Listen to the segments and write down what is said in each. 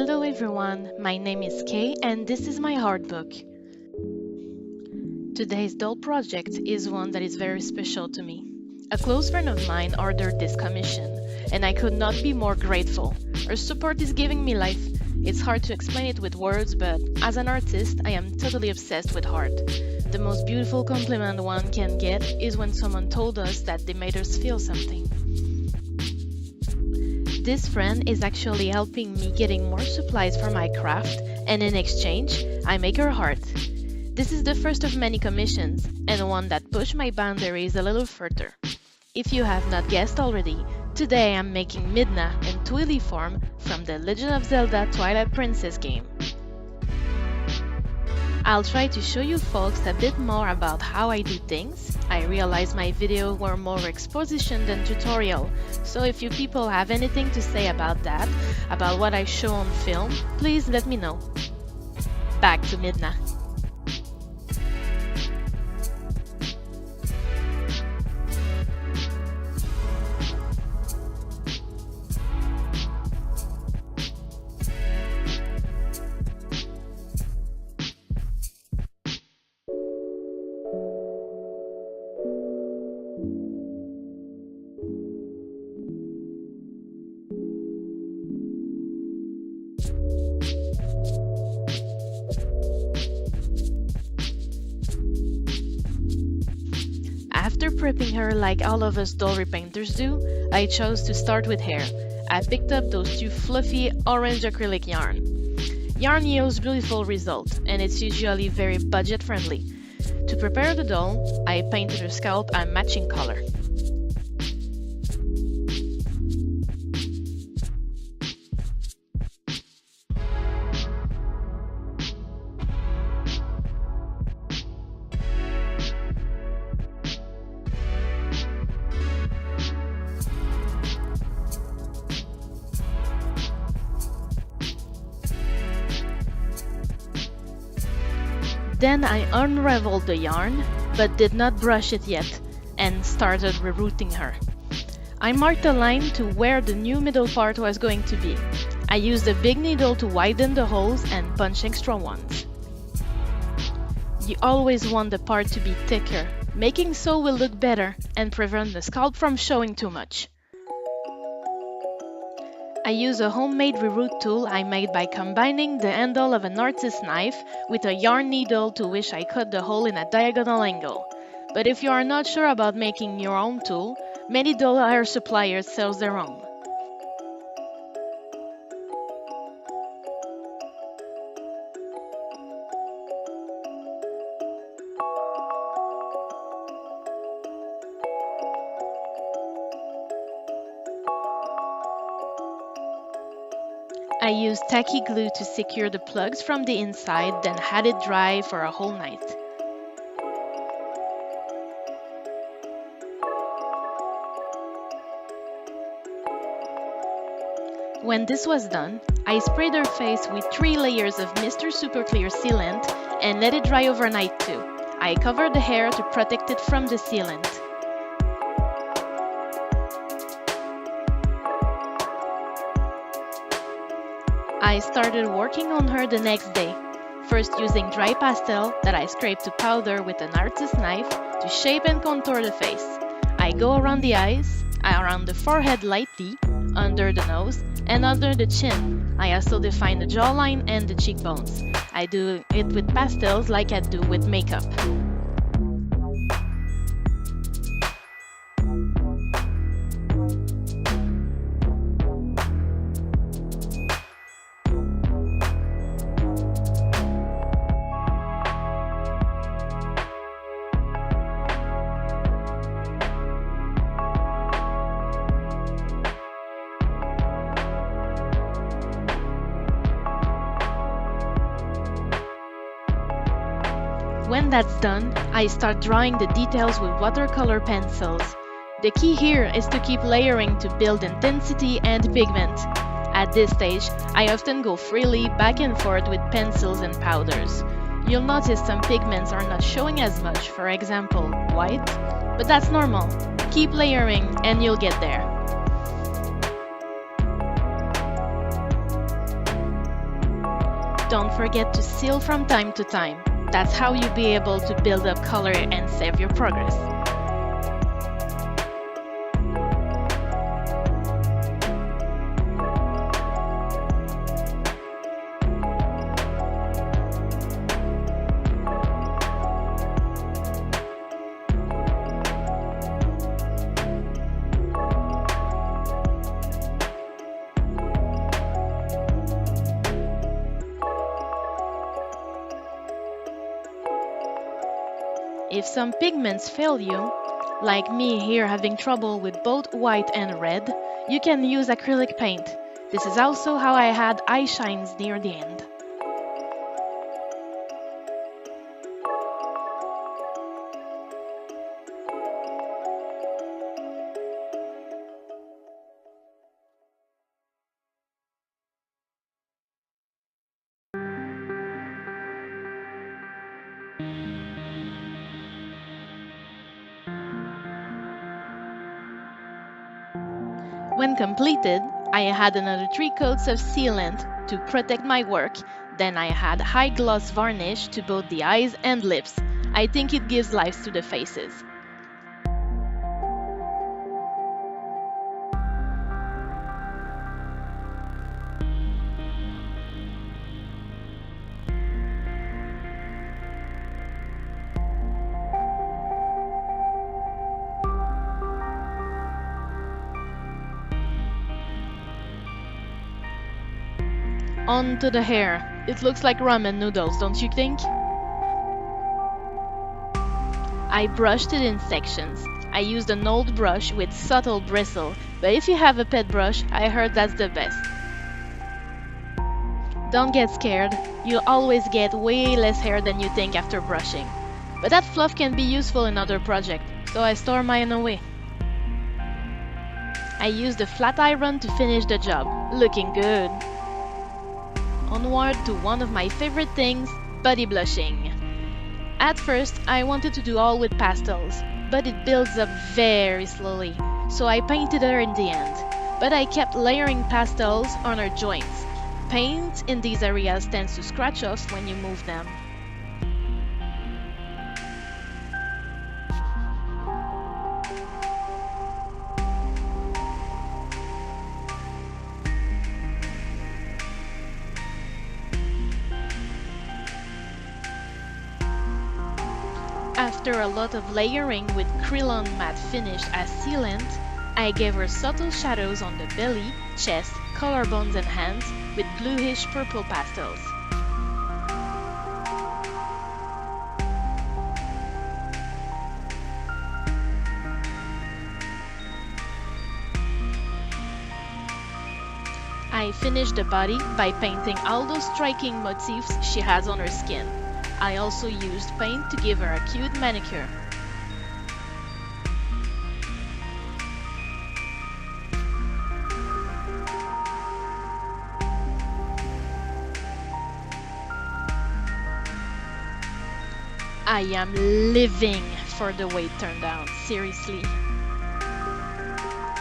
Hello everyone, my name is Kay and this is my art book. Today's doll project is one that is very special to me. A close friend of mine ordered this commission and I could not be more grateful. Her support is giving me life. It's hard to explain it with words, but as an artist, I am totally obsessed with art. The most beautiful compliment one can get is when someone told us that they made us feel something. This friend is actually helping me getting more supplies for my craft, and in exchange, I make her heart. This is the first of many commissions, and one that pushed my boundaries a little further. If you have not guessed already, today I'm making Midna in Twilight form from the Legend of Zelda Twilight Princess game. I'll try to show you folks a bit more about how I do things. I realized my videos were more exposition than tutorial, so if you people have anything to say about that, about what I show on film, please let me know. Back to Midna. After prepping her like all of us doll repainters do, I chose to start with hair. I picked up those two fluffy orange acrylic yarn. Yarn yields beautiful results, and it's usually very budget friendly. To prepare the doll, I painted her scalp a matching color. Then I unraveled the yarn, but did not brush it yet, and started rerooting her. I marked a line to where the new middle part was going to be. I used a big needle to widen the holes and punch extra ones. You always want the part to be thicker, making so will look better and prevent the scalp from showing too much. I use a homemade reroot tool I made by combining the handle of an artist's knife with a yarn needle to which I cut the hole in a diagonal angle. But if you are not sure about making your own tool, many doll hair suppliers sell their own. I used tacky glue to secure the plugs from the inside, then had it dry for a whole night. When this was done, I sprayed her face with 3 layers of Mr. Super Clear sealant and let it dry overnight too. I covered the hair to protect it from the sealant. I started working on her the next day, first using dry pastel that I scraped to powder with an artist's knife to shape and contour the face. I go around the eyes, around the forehead lightly, under the nose, and under the chin. I also define the jawline and the cheekbones. I do it with pastels like I do with makeup. When that's done, I start drawing the details with watercolor pencils. The key here is to keep layering to build intensity and pigment. At this stage, I often go freely back and forth with pencils and powders. You'll notice some pigments are not showing as much, for example, white, but that's normal. Keep layering and you'll get there. Don't forget to seal from time to time. That's how you'll be able to build up color and save your progress. If some pigments fail you, like me here having trouble with both white and red, you can use acrylic paint. This is also how I had eye shines near the end. When completed, I had another 3 coats of sealant to protect my work, then I had high gloss varnish to both the eyes and lips. I think it gives life to the faces. On to the hair. It looks like ramen noodles, don't you think? I brushed it in sections. I used an old brush with subtle bristle, but if you have a pet brush, I heard that's the best. Don't get scared. You'll always get way less hair than you think after brushing. But that fluff can be useful in other projects, so I store mine away. I used a flat iron to finish the job. Looking good. Onward to one of my favorite things, body blushing. At first, I wanted to do all with pastels, but it builds up very slowly, so I painted her in the end. But I kept layering pastels on her joints. Paint in these areas tends to scratch off when you move them. After a lot of layering with Krylon matte finish as sealant, I gave her subtle shadows on the belly, chest, collarbones and hands with bluish purple pastels. I finished the body by painting all those striking motifs she has on her skin. I also used paint to give her a cute manicure. I am living for the way it turned out, seriously.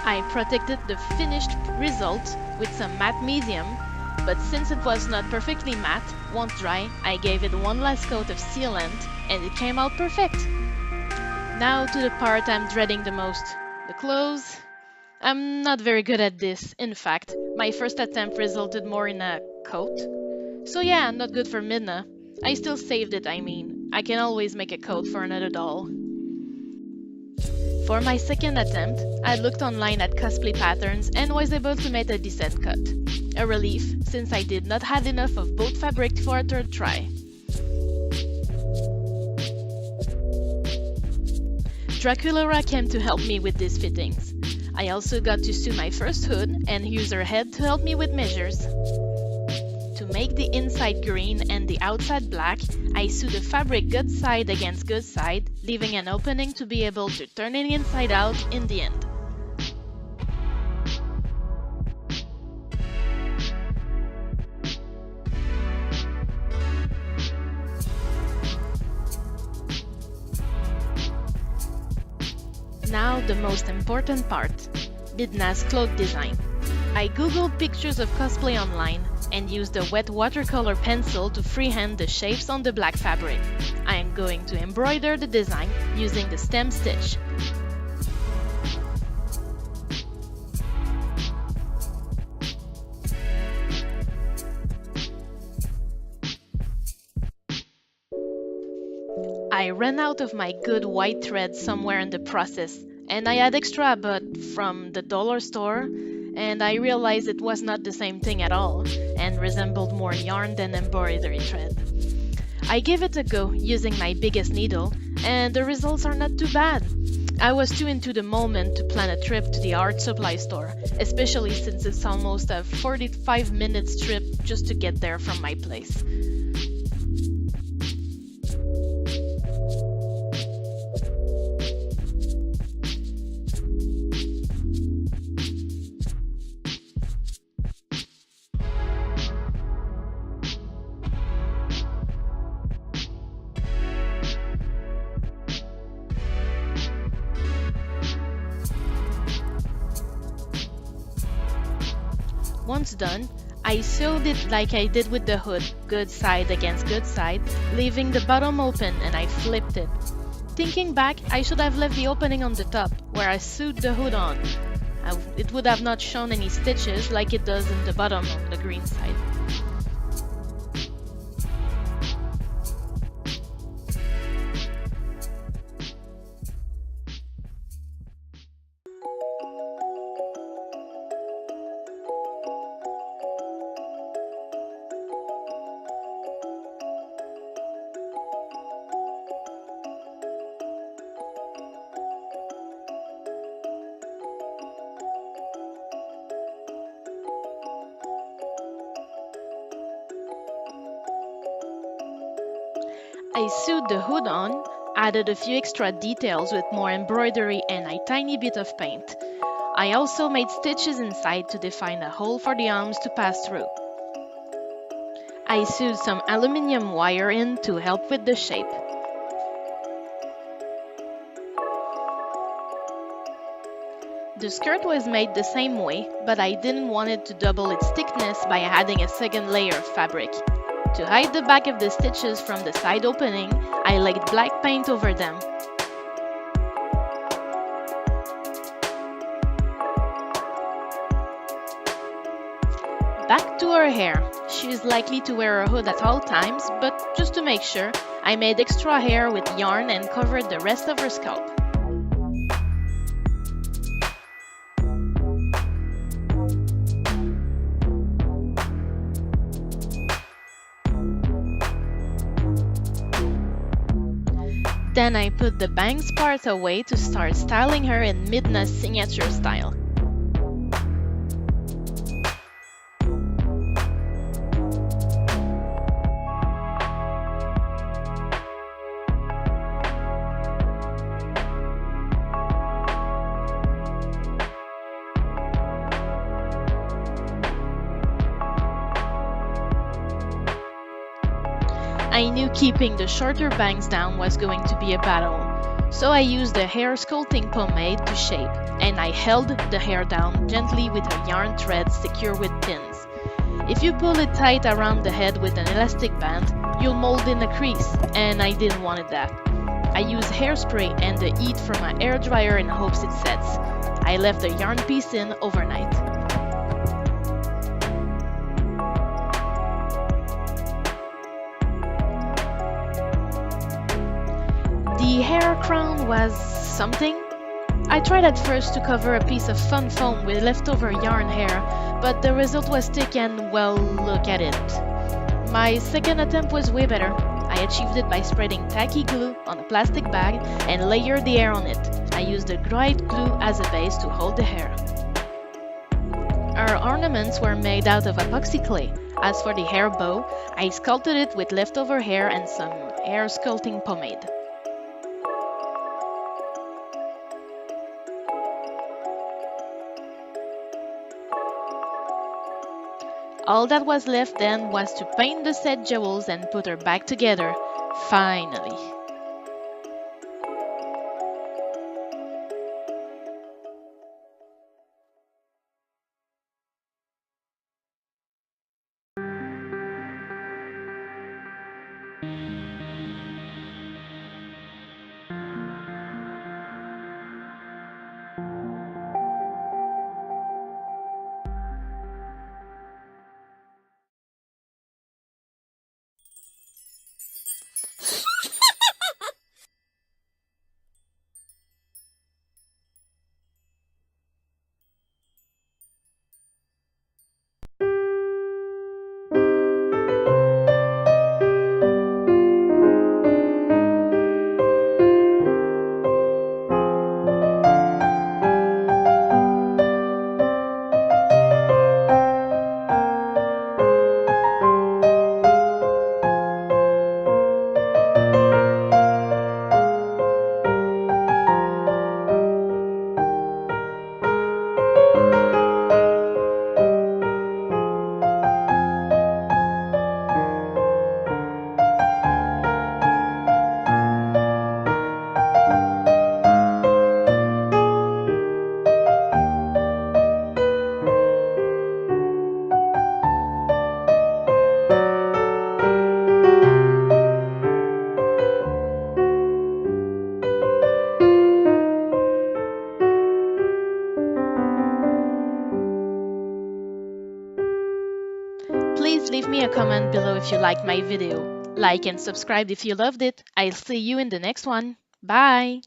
I protected the finished result with some matte medium, but since it was not perfectly matte, won't dry, I gave it one last coat of sealant and it came out perfect. Now to the part I'm dreading the most, the clothes. I'm not very good at this. In fact, my first attempt resulted more in a coat. So yeah, not good for Midna. I still saved it, I mean. I can always make a coat for another doll. For my second attempt, I looked online at cosplay patterns and was able to make a decent cut. A relief, since I did not have enough of both fabric for a third try. Draculaura came to help me with these fittings. I also got to sew my first hood and use her head to help me with measures. To make the inside green and the outside black, I sewed the fabric good side against good side, leaving an opening to be able to turn it inside out in the end. Now the most important part, Midna's cloak design. I googled pictures of cosplay online, and use the wet watercolor pencil to freehand the shapes on the black fabric. I am going to embroider the design using the stem stitch. I ran out of my good white thread somewhere in the process, and I had extra but from the dollar store, and I realized it was not the same thing at all, and resembled more yarn than embroidery thread. I gave it a go using my biggest needle, and the results are not too bad. I was too into the moment to plan a trip to the art supply store, especially since it's almost a 45 minutes trip just to get there from my place. Once done, I sewed it like I did with the hood, good side against good side, leaving the bottom open, and I flipped it. Thinking back, I should have left the opening on the top, where I sewed the hood on. It would have not shown any stitches like it does in the bottom on the green side. I sewed the hood on, added a few extra details with more embroidery and a tiny bit of paint. I also made stitches inside to define a hole for the arms to pass through. I sewed some aluminium wire in to help with the shape. The skirt was made the same way, but I didn't want it to double its thickness by adding a second layer of fabric. To hide the back of the stitches from the side opening, I laid black paint over them. Back to her hair. She is likely to wear a hood at all times, but just to make sure, I made extra hair with yarn and covered the rest of her scalp. Then I put the bangs part away to start styling her in Midna's signature style. I knew keeping the shorter bangs down was going to be a battle, so I used a hair sculpting pomade to shape, and I held the hair down gently with a yarn thread secure with pins. If you pull it tight around the head with an elastic band, you'll mold in a crease, and I didn't want that. I used hairspray and the heat from my hair dryer in hopes it sets. I left the yarn piece in overnight. The hair crown was something. I tried at first to cover a piece of fun foam with leftover yarn hair, but the result was thick and, well, look at it. My second attempt was way better. I achieved it by spreading tacky glue on a plastic bag and layered the hair on it. I used the dried glue as a base to hold the hair. Our ornaments were made out of epoxy clay. As for the hair bow, I sculpted it with leftover hair and some hair sculpting pomade. All that was left then was to paint the set jewels and put her back together, finally. Please leave me a comment below if you liked my video. Like and subscribe if you loved it. I'll see you in the next one. Bye!